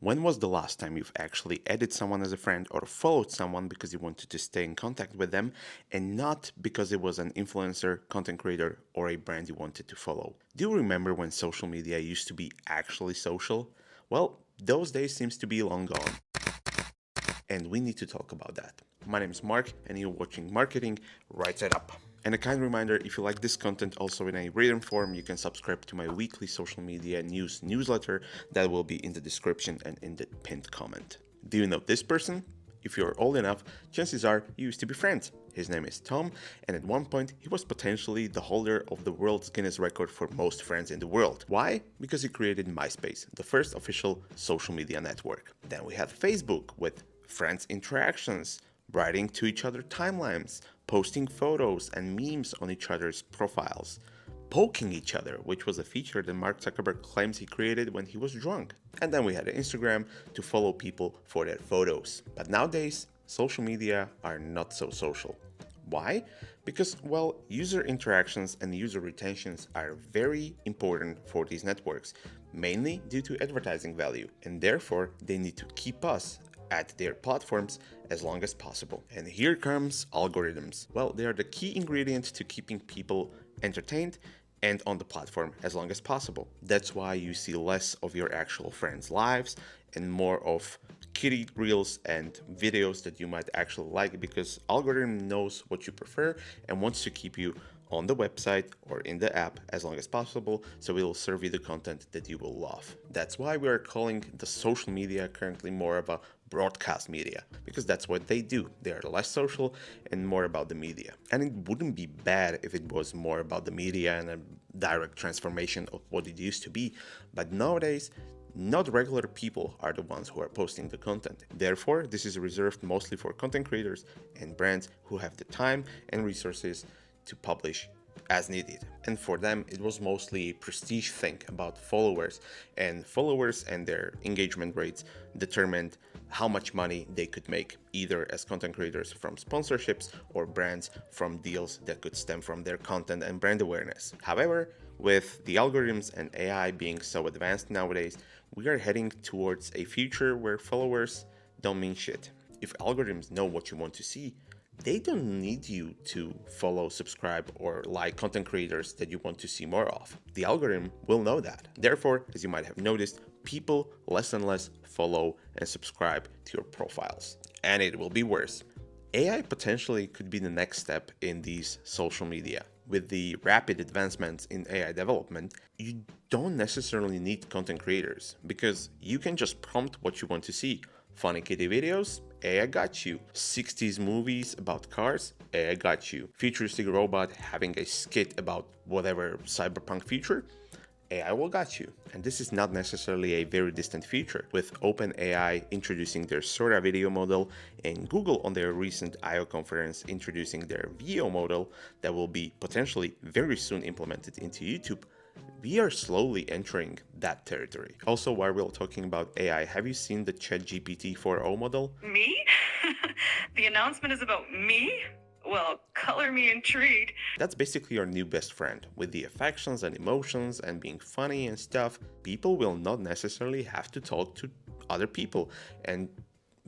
When was the last time you've actually added someone as a friend or followed someone because you wanted to stay in contact with them and not because it was an influencer, content creator, or a brand you wanted to follow? Do you remember when social media used to be actually social? Well, those days seems to be long gone, and we need to talk about that. My name is Mark, and you're watching Marketing Right Side Up. And a kind reminder, if you like this content also in a written form, you can subscribe to my weekly social media news newsletter that will be in the description and in the pinned comment. Do you know this person? If you're old enough, chances are you used to be friends. His name is Tom, and at one point he was potentially the holder of the world's Guinness record for most friends in the world. Why? Because he created MySpace, the first official social media network. Then we had Facebook with friends interactions, writing to each other timelines, posting photos and memes on each other's profiles, poking each other, which was a feature that Mark Zuckerberg claims he created when he was drunk. And then we had Instagram to follow people for their photos. But nowadays, social media are not so social. Why? Because, well, user interactions and user retentions are very important for these networks, mainly due to advertising value, and therefore they need to keep us at their platforms as long as possible. And here comes algorithms. Well, they are the key ingredient to keeping people entertained and on the platform as long as possible. That's why you see less of your actual friends' lives and more of kiddie reels and videos that you might actually like, because algorithm knows what you prefer and wants to keep you on the website or in the app as long as possible, so it will serve you the content that you will love. That's why we are calling the social media currently more of a broadcast media, because that's what they do. They are less social and more about the media. And it wouldn't be bad if it was more about the media and a direct transformation of what it used to be, but nowadays not regular people are the ones who are posting the content. Therefore, this is reserved mostly for content creators and brands who have the time and resources to publish as needed. And for them, it was mostly a prestige thing about followers and their engagement rates determined how much money they could make, either as content creators from sponsorships or brands from deals that could stem from their content and brand awareness. However, with the algorithms and AI being so advanced nowadays, we are heading towards a future where followers don't mean shit. If algorithms know what you want to see, they don't need you to follow, subscribe, or like content creators that you want to see more of. The algorithm will know that. Therefore, as you might have noticed, people less and less follow and subscribe to your profiles. And it will be worse. AI potentially could be the next step in these social media. With the rapid advancements in AI development, you don't necessarily need content creators, because you can just prompt what you want to see. Funny kitty videos? AI got you. 60s movies about cars? AI got you. Futuristic robot having a skit about whatever cyberpunk future? AI will got you. And this is not necessarily a very distant future, with OpenAI introducing their Sora video model and Google on their recent I/O conference introducing their VO model that will be potentially very soon implemented into YouTube. We are slowly entering that territory. Also, while we're talking about AI, have you seen the ChatGPT 4.0 model? Me? The announcement is about me? Well, color me intrigued. That's basically your new best friend. With the affections and emotions and being funny and stuff, people will not necessarily have to talk to other people and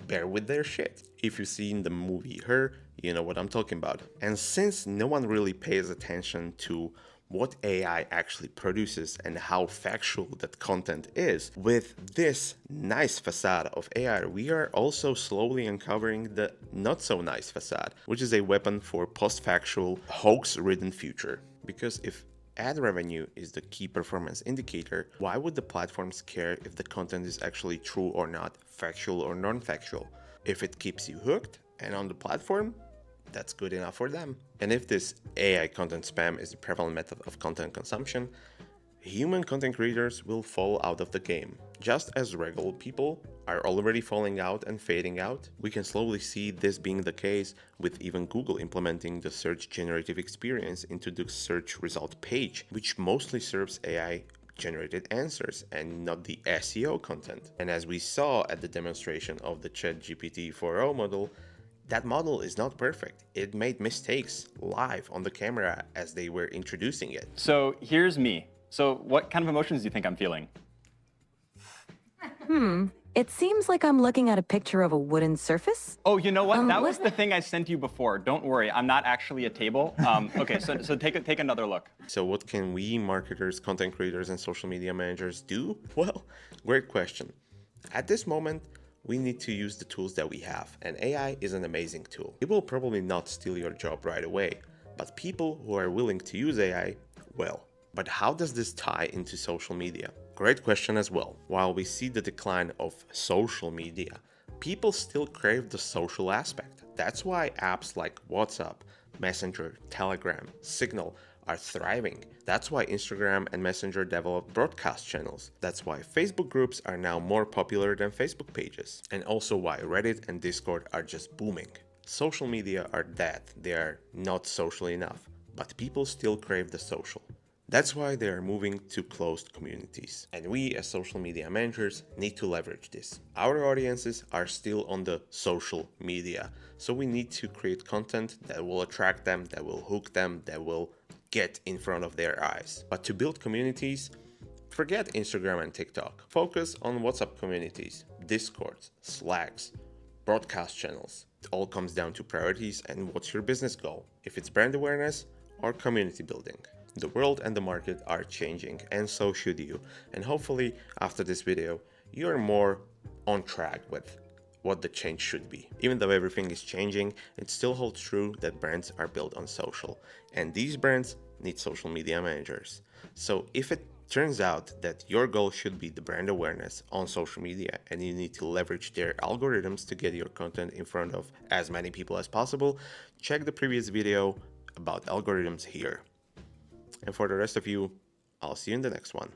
bear with their shit. If you've seen the movie Her, you know what I'm talking about. And since no one really pays attention to what AI actually produces and how factual that content is, with this nice facade of AI, we are also slowly uncovering the not so nice facade, which is a weapon for post-factual, hoax-ridden future. Because if ad revenue is the key performance indicator, why would the platforms care if the content is actually true or not, factual or non-factual? If it keeps you hooked and on the platform, that's good enough for them. And if this AI content spam is the prevalent method of content consumption, human content creators will fall out of the game. Just as regular people are already falling out and fading out, we can slowly see this being the case with even Google implementing the search generative experience into the search result page, which mostly serves AI generated answers and not the SEO content. And as we saw at the demonstration of the ChatGPT 4.0 model, that model is not perfect. It made mistakes live on the camera as they were introducing it. So here's me. So what kind of emotions do you think I'm feeling? It seems like I'm looking at a picture of a wooden surface. Oh, you know what? That was what- the thing I sent you before. Don't worry, I'm not actually a table. Okay, so take another look. So what can we marketers, content creators, and social media managers do? Well, great question. At this moment, we need to use the tools that we have, and AI is an amazing tool. It will probably not steal your job right away, but people who are willing to use AI will. But how does this tie into social media? Great question as well. While we see the decline of social media, people still crave the social aspect. That's why apps like WhatsApp, Messenger, Telegram, Signal are thriving. That's why Instagram and Messenger developed broadcast channels. That's why Facebook groups are now more popular than Facebook pages. And also why Reddit and Discord are just booming. Social media are dead. They are not social enough. But people still crave the social. That's why they are moving to closed communities. And we as social media managers need to leverage this. Our audiences are still on the social media. So we need to create content that will attract them, that will hook them, that will get in front of their eyes. But to build communities, forget Instagram and TikTok. Focus on WhatsApp communities, Discords, Slacks, broadcast channels. It all comes down to priorities and what's your business goal. If it's brand awareness or community building. The world and the market are changing, and so should you. And hopefully, after this video, you are more on track with what the change should be. Even though everything is changing, it still holds true that brands are built on social. And these brands need social media managers. So if it turns out that your goal should be the brand awareness on social media and you need to leverage their algorithms to get your content in front of as many people as possible, check the previous video about algorithms here. And for the rest of you, I'll see you in the next one.